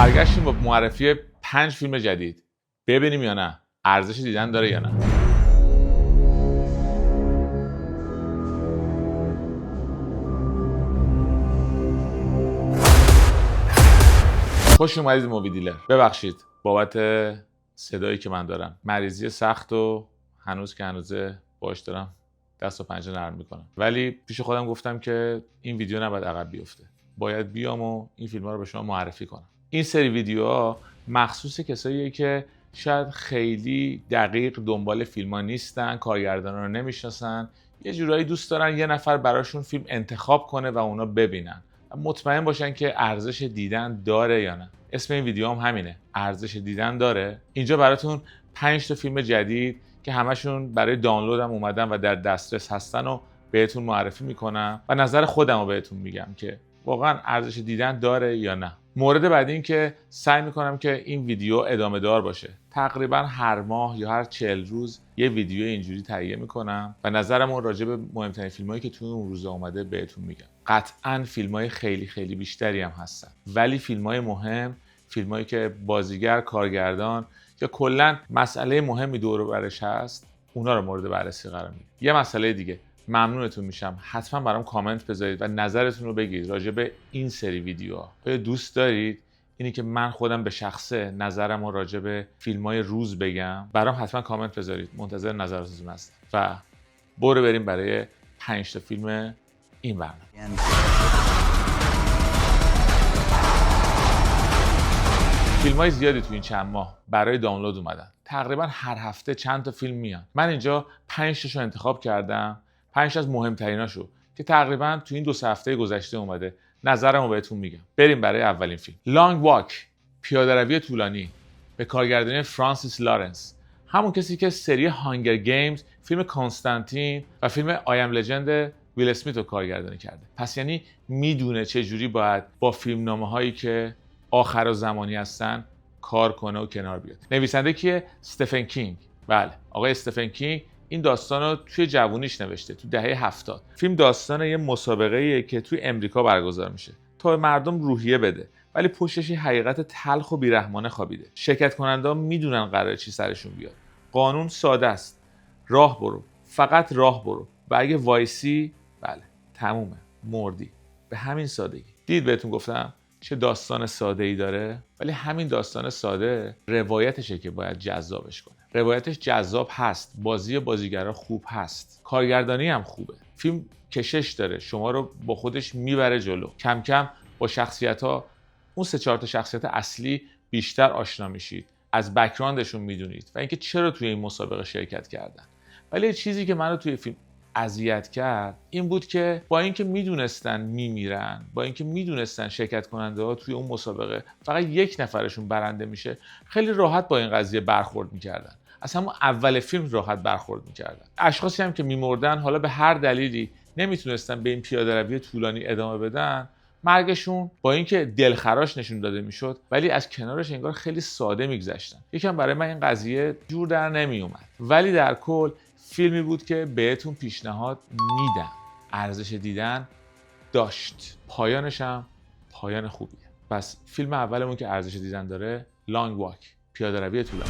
برگشتیم با معرفی 5 فیلم جدید. ببینیم یا نه؟ ارزش دیدن داره یا نه؟ خوش اومدید مووی دیلر. ببخشید بابت صدایی که من دارم. مریضی سخت و هنوز که هنوزه باش دارم دست و پنجه نرم میکنم. ولی پیش خودم گفتم که این ویدیو نباید عقب بیفته. باید بیام و این فیلم‌ها رو به شما معرفی کنم. این سری ویدیوها مخصوص کساییه که شاید خیلی دقیق دنبال فیلم‌ها نیستن، کارگردانا رو نمیشناسن، یه جورایی دوست دارن یه نفر براشون فیلم انتخاب کنه و اونا ببینن. مطمئن باشن که ارزش دیدن داره یا نه. اسم این ویدیو هم همینه، ارزش دیدن داره. اینجا براتون 5 تا فیلم جدید که همشون برای دانلود هم اومدن و در دسترس هستن و بهتون معرفی میکنم و نظر خودم رو بهتون میگم که واقعا ارزش دیدن داره یا نه. مورد بعدی این که سعی میکنم که این ویدیو ادامه دار باشه. تقریبا هر ماه یا هر 40 روز یه ویدیو اینجوری تهیه میکنم و نظرمون راجع به مهمترین فیلمایی که توی اون روزا اومده بهتون میگم. قطعاً فیلمای خیلی خیلی بیشتری هم هستن، ولی فیلمای مهم، فیلمایی که بازیگر، کارگردان یا کلاً مسئله مهمی دور و برش هست، اونا رو مورد بررسی قرار میدم. یه مسئله دیگه، ممنونتون میشم حتما برام کامنت بذارید و نظرتون رو بگید راجع به این سری ویدیوها. آیا دوست دارید اینی که من خودم به شخصه نظرم رو راجع به فیلم‌های روز بگم؟ برام حتما کامنت بذارید. منتظر نظراتتون هستم. و بریم برای 5 تا فیلم این برنامه. فیلم‌های زیادی تو این چند ماه برای دانلود اومدن. تقریبا هر هفته چند تا فیلم میان. من اینجا 5 تاشو انتخاب کردم. 5 از مهمتریناشو که تقریبا تو این 2 هفته گذشته اومده. نظرمو بهتون میگم. بریم برای اولین فیلم. لانگ واک، پیاده‌روی طولانی، به کارگردانی فرانسیس لارنس. همون کسی که سری هانگر گیمز، فیلم کانستانتین و فیلم آی ام لجند ویل اسمیت رو کارگردانی کرده. پس یعنی میدونه چه جوری باید با فیلمنامه‌هایی که آخرالزمانی هستن کار کنه و کنار بیاد. نویسنده کیه؟ استفن کینگ. بله، آقای استفن کینگ این داستان رو توی جوونیش نوشته، تو دهه 70. فیلم داستان یه مسابقه‌ایه که توی امریکا برگزار میشه تا به مردم روحیه بده، ولی پشتش یه حقیقت تلخ و بیرحمانه خوابیده. شرکت کننده‌ها میدونن قراره چی سرشون بیاد. قانون ساده است. راه برو، فقط راه برو. و اگه وایسی، بله، تمومه، مردی. به همین سادگی. دید بهتون گفتم چه داستان ساده‌ای داره، ولی همین داستان ساده روایتشه که باید جذابش کنه. روایتش جذاب هست، بازی بازیگرا خوب هست، کارگردانی هم خوبه. فیلم کشش داره، شما رو با خودش میبره جلو. کم کم با شخصیت‌ها، اون 3-4 تا شخصیت اصلی بیشتر آشنا میشید، از بک‌گراندشون میدونید و اینکه چرا توی این مسابقه شرکت کردن. ولی یه چیزی که منو توی فیلم اذیت کرد این بود که با اینکه میدونستن میمیرن، با اینکه میدونستن شرکت کننده ها توی اون مسابقه فقط 1 نفرشون برنده میشه، خیلی راحت با این قضیه برخورد میکردن. از همون اول فیلم راحت برخورد میکردن. اشخاصی هم که میمردن، حالا به هر دلیلی نمیتونستن به این پیاده‌روی طولانی ادامه بدن، مرگشون با اینکه دلخراش نشون داده میشد، ولی از کنارش انگار خیلی ساده میگذشتن. یکم برای من این قضیه جور در نمیومد. ولی در کل فیلمی بود که بهتون پیشنهاد میدم. ارزش دیدن داشت. پایانش هم پایان خوبیه. پس فیلم اولمون که ارزش دیدن داره، لانگ واک، پیاده‌روی طولانی.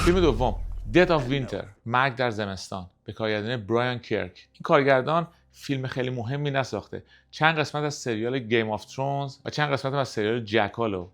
فیلم دوم، دت آف وینتر، مرگ در زمستان، به کارگردانی برایان کرک. این کارگردان فیلم خیلی مهمی نساخته. چند قسمت از سریال گیم آف ترونز و چند قسمت از سریال جکال و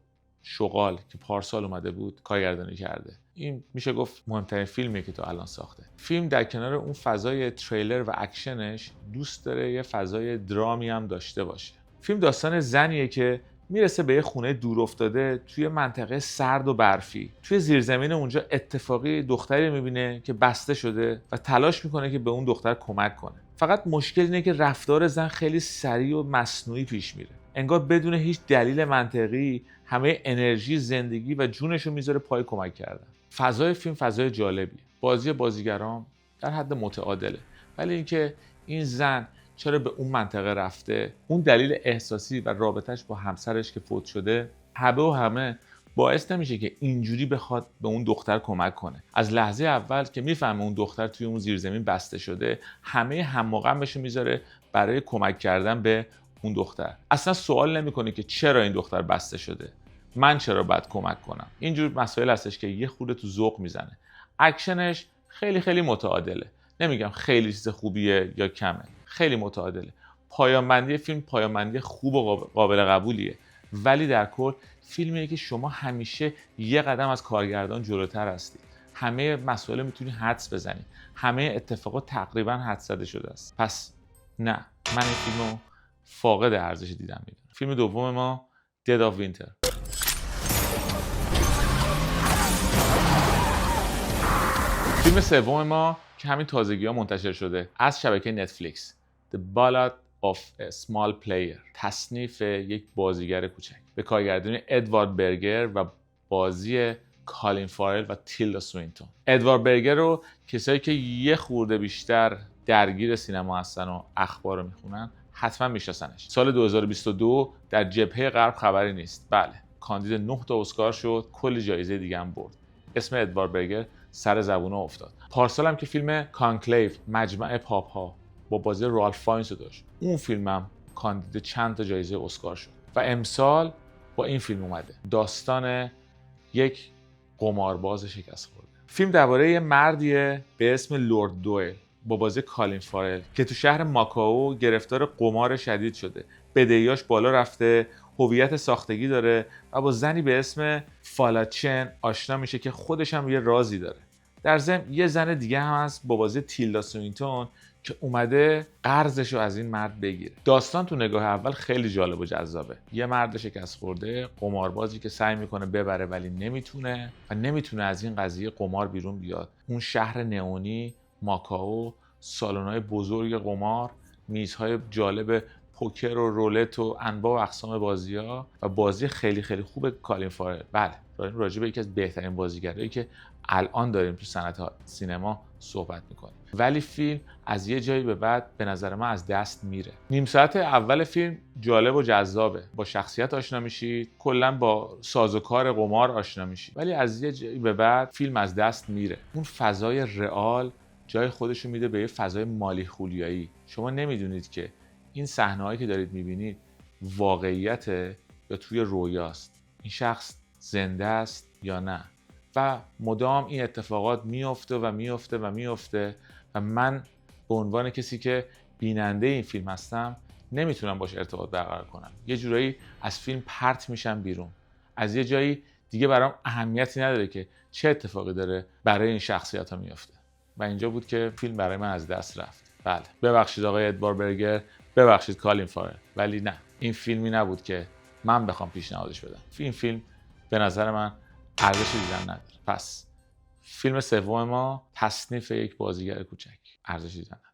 شغال که پارسال اومده بود کارگردانی کرده. این میشه گفت مهمترین فیلمیه که تا الان ساخته. فیلم در کنار اون فضای تریلر و اکشنش دوست داره یه فضای درامی هم داشته باشه. فیلم داستان زنیه که میرسه به یه خونه دور افتاده توی منطقه سرد و برفی. توی زیرزمین اونجا اتفاقی دختری میبینه که بسته شده و تلاش میکنه که به اون دختر کمک کنه. فقط مشکل اینه که رفتار زن خیلی سریع و مصنوعی پیش میره. انگار بدون هیچ دلیل منطقی همه انرژی زندگی و جونشو میذاره پای کمک کردن. فضای فیلم فضای جالبیه. بازی بازیگران در حد متعادله. ولی اینکه این زن چرا به اون منطقه رفته، اون دلیل احساسی و رابطش با همسرش که فوت شده، همه باعث نمیشه که اینجوری بخواد به اون دختر کمک کنه. از لحظه اول که میفهمه اون دختر توی اون زیرزمین بسته شده، همه هم و غمش میذاره برای کمک کردن به اون دختر. اصلا سوال نمیکنه که چرا این دختر بسته شده، من چرا باید کمک کنم. اینجور مسائل هستش که یه خورده تو ذوق میزنه. اکشنش خیلی خیلی متعادله، نمیگم خیلی چیز خوبیه یا کمه، خیلی متعادله. پایان فیلم پایان خوب و قابل قبولیه، ولی در کل فیلمیه که شما همیشه یه قدم از کارگردان جلوتر هستی. همه مسائل میتونی حدس بزنی، همه اتفاقات تقریبا حدس زده شده است. پس نه، من این فیلمو فاقد ارزش دیدن میدونم. فیلم دوم ما Dead of Winter. فیلم سوم ما که همین تازگی ها منتشر شده از شبکه نتفلیکس، The Ballad of a Small Player، تصنیف یک بازیگر کوچک، به کارگردانی ادوارد برگر و بازی کالین فارل و تیلدا سوینتون. ادوارد برگر رو کسایی که یه خورده بیشتر درگیر سینما هستن و اخبار رو میخونن حتما میشناسنش. سال 2022 در جبهه غرب خبری نیست. بله، کاندید 9 تا اسکار شد، کلی جایزه دیگه هم برد. اسم ادوارد برگر سر زبونا افتاد. پارسال هم که فیلم کانکلیو، مجمع پاپ ها، با بازی رالف فاینز داشت. اون فیلمم کاندید چند تا جایزه اسکار شد. و امسال با این فیلم اومده، داستان یک قمارباز شکست خورده. فیلم درباره یه مردیه به اسم لورد دوئل با بازی کالین فارل که تو شهر ماکائو گرفتار قمار شدید شده. بدهیاش بالا رفته، هویت ساختگی داره و با زنی به اسم فالاچن آشنا میشه که خودش هم یه رازی داره. در ضمن یه زن دیگه هم هست با بازی تیلدا سوینتون که اومده قرضش رو از این مرد بگیره. داستان تو نگاه اول خیلی جالب و جذابه. یه مرد شکست خورده، قماربازی که سعی میکنه ببره ولی نمیتونه و نمیتونه از این قضیه قمار بیرون بیاد. اون شهر نئونی ماکائو، سالن‌های بزرگ قمار، میزهای جالب پوکر و رولت و انواع و اقسام بازی‌ها و بازی خیلی خیلی خوب کالین فارل. بله، راجع به یکی از بهترین بازیگرایی که الان داریم تو صنعت سینما صحبت میکنیم. ولی فیلم از یه جایی به بعد به نظر من از دست میره. نیم ساعت اول فیلم جالب و جذابه، با شخصیت آشنا میشید، کلا با سازوکار قمار آشنا میشید، ولی از یه جایی به بعد فیلم از دست میره. اون فضای رئال جای خودشو میده به یه فضای مالی خولیایی. شما نمیدونید که این صحنه‌هایی که دارید میبینید واقعیت یا توی رویاست، این شخص زنده است یا نه. و مدام این اتفاقات میفته و میفته و میفته و من به عنوان کسی که بیننده این فیلم هستم نمیتونم باش ارتباط برقرار کنم. یه جورایی از فیلم پرت میشم بیرون. از یه جایی دیگه برام اهمیتی نداره که چه اتفاقی داره برای این شخصیت ها میفته. و اینجا بود که فیلم برای من از دست رفت. بله، ببخشید آقای ادوارد برگر، ببخشید کالین فارل، ولی نه، این فیلمی نبود که من بخوام پیشنهادش بدم. این فیلم به نظر من ارزش دیدن نداره. پس فیلم سوم ما تصنیف یک بازیگر کوچک، ارزش دیدن نداره.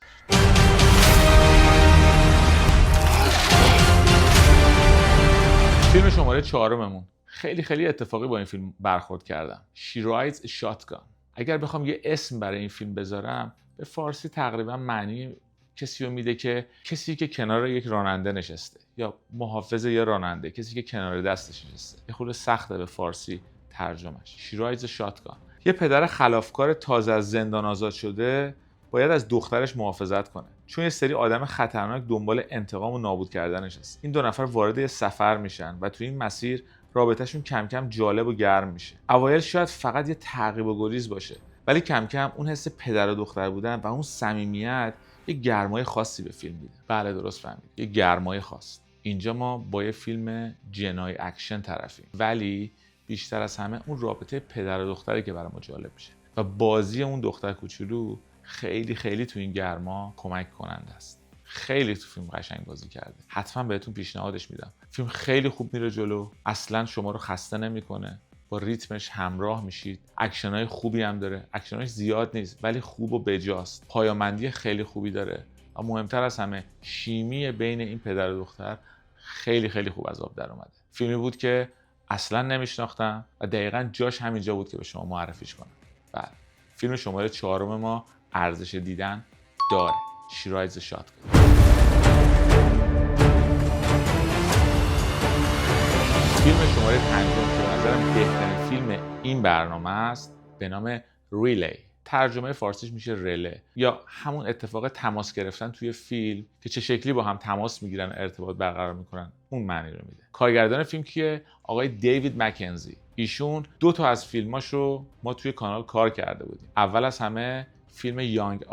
فیلم شماره 4مون، خیلی خیلی اتفاقی با این فیلم برخورد کردم. She Rides a Shotgun. اگر بخوام یه اسم برای این فیلم بذارم، به فارسی تقریبا معنی کسی رو میده که کسی که کنار یک راننده نشسته، یا محافظ یا راننده، کسی که کنار دستش نشسته. یه خورده سخته به فارسی ترجمهش. She Rides a Shotgun. یه پدر خلافکار تازه از زندان آزاد شده باید از دخترش محافظت کنه، چون یه سری آدم خطرناک دنبال انتقام و نابود کردنش هست. این دو نفر وارد یه سفر میشن و تو این مسیر رابطهشون کم کم جالب و گرم میشه. اوایل شاید فقط یه تعقیب و گریز باشه، ولی کم کم اون حس پدر و دختر بودن و اون صمیمیت یه گرمای خاصی به فیلم میده. بله، درست فهمید، یه گرمای خاص. اینجا ما با یه فیلم جنایی اکشن طرفیم، ولی بیشتر از همه اون رابطه پدر و دختری که برای ما جالب میشه و بازی اون دختر کوچولو خیلی خیلی تو این گرما کمک کننده است. خیلی تو فیلم قشنگ بازی کرده. حتما بهتون پیشنهادش میدم. فیلم خیلی خوب میره جلو، اصلا شما رو خسته نمیکنه، با ریتمش همراه میشید. اکشنای خوبی هم داره، اکشناش زیاد نیست ولی خوب و بجاست. پایامندی خیلی خوبی داره و مهمتر از همه شیمی بین این پدر و دختر خیلی خیلی خوب از آب در اومده. فیلمی بود که اصلا نمیشناختم و دقیقاً جاش همینجا بود که به شما معرفیش کنم. بله، فیلم شماره 4 ما ارزش دیدن داره. She Rides a Shotgun. فیلم شماره 5 که به نظرم بهترین فیلم این برنامه است به نام ریلی، ترجمه فارسیش میشه رله، یا همون اتفاق تماس گرفتن توی فیلم که چه شکلی با هم تماس میگیرن، ارتباط برقرار میکنن، اون معنی رو میده. کارگردان فیلم کیه؟ آقای دیوید مکنزی. ایشون 2 تا از فیلماشو ما توی کانال کار کرده بودیم. اول از همه فیلم یانگ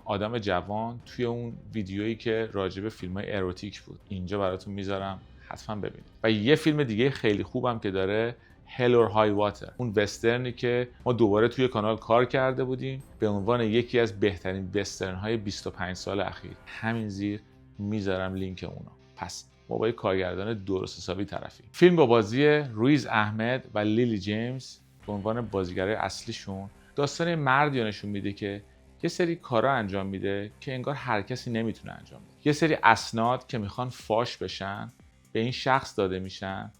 آدم جوان، توی اون ویدیویی که راجع به فیلم‌های اروتیک بود، اینجا براتون میذارم، حتما ببینید. و یه فیلم دیگه خیلی خوبم که داره، هل اور های واتر، اون وسترنی که ما دوباره توی کانال کار کرده بودیم به عنوان یکی از بهترین وسترن‌های 25 سال اخیر. همین زیر میذارم لینک اونو. پس ما با یک کارگردان درست حسابی طرفیم. فیلم با بازی رویز احمد و لیلی جیمز به عنوان بازیگرای اصلیشون داستان مردی نشون میده که یه سری کارا انجام میده که انگار هر کسی نمیتونه انجام بده. یه سری اسناد که میخوان فاش بشن به این شخص داده میشن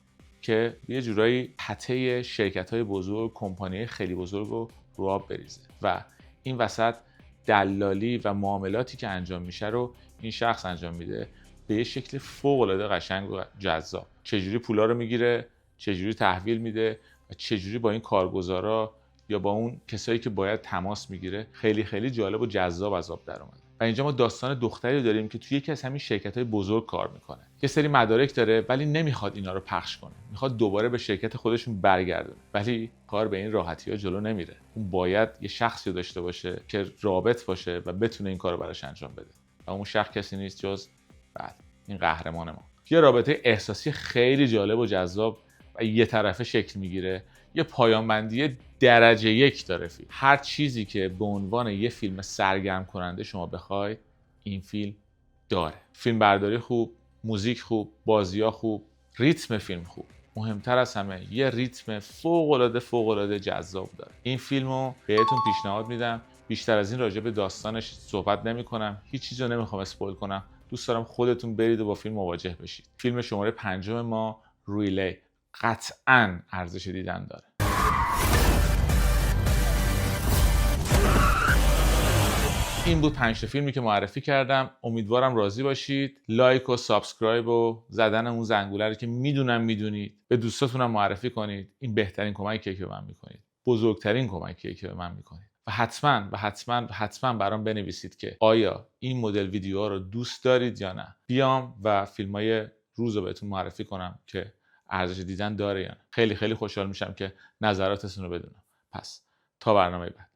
که یه جورایی پته شرکت‌های بزرگ، کمپانی‌های خیلی بزرگ رو آب بریزه و این وسط دلالی و معاملاتی که انجام میشه رو این شخص انجام میده به یه شکل فوق‌العاده قشنگ و جذاب. چجوری پولا رو میگیره، چجوری تحویل میده و چجوری با این کارگزارا یا با اون کسایی که باید تماس میگیره خیلی خیلی جالب و جذاب از آب در اومده. و اینجا ما داستان دختری داریم که توی یکی از همین شرکت‌های بزرگ کار میکنه. یه سری مدارک داره ولی نمیخواد اینا رو پخش کنه. میخواد دوباره به شرکت خودشون برگردونه. ولی کار به این راحتی‌ها جلو نمیره. اون باید یه شخصی داشته باشه که رابط باشه و بتونه این کارو براش انجام بده. و اون شخص کسی نیست جز این قهرمان ما. یه رابطه احساسی خیلی جالب و جذاب و یه طرفه شکل میگیره. یه پایان‌بندی درجه 1 داره فیلم. هر چیزی که به عنوان یه فیلم سرگرم کننده شما بخوای این فیلم داره. فیلم برداری خوب، موزیک خوب، بازی‌ها خوب، ریتم فیلم خوب. مهمتر از همه یه ریتم فوق‌العاده جذاب داره. این فیلمو بهتون پیشنهاد میدم. بیشتر از این راجع به داستانش صحبت نمی‌کنم. هیچ چیزی رو نمی‌خوام اسپویل کنم. دوست دارم خودتون برید و با فیلم مواجه بشید. فیلم شماره 5 ما ریلی قطعاً ارزش دیدن داره. این بود 5 تا فیلمی که معرفی کردم. امیدوارم راضی باشید. لایک و سابسکرایب و زدن اون زنگوله رو که میدونم میدونید به دوستاتونم معرفی کنید. این بهترین کمکیه که به من میکنید. بزرگترین کمکیه که به من میکنید. و حتما برام بنویسید که آیا این مدل ویدیوها رو دوست دارید یا نه. بیام و فیلمای روز رو بهتون معرفی کنم که ارزش دیدن داره یا نه. خیلی خیلی خوشحال میشم که نظراتتون رو بدونم. پس تا برنامه بعد.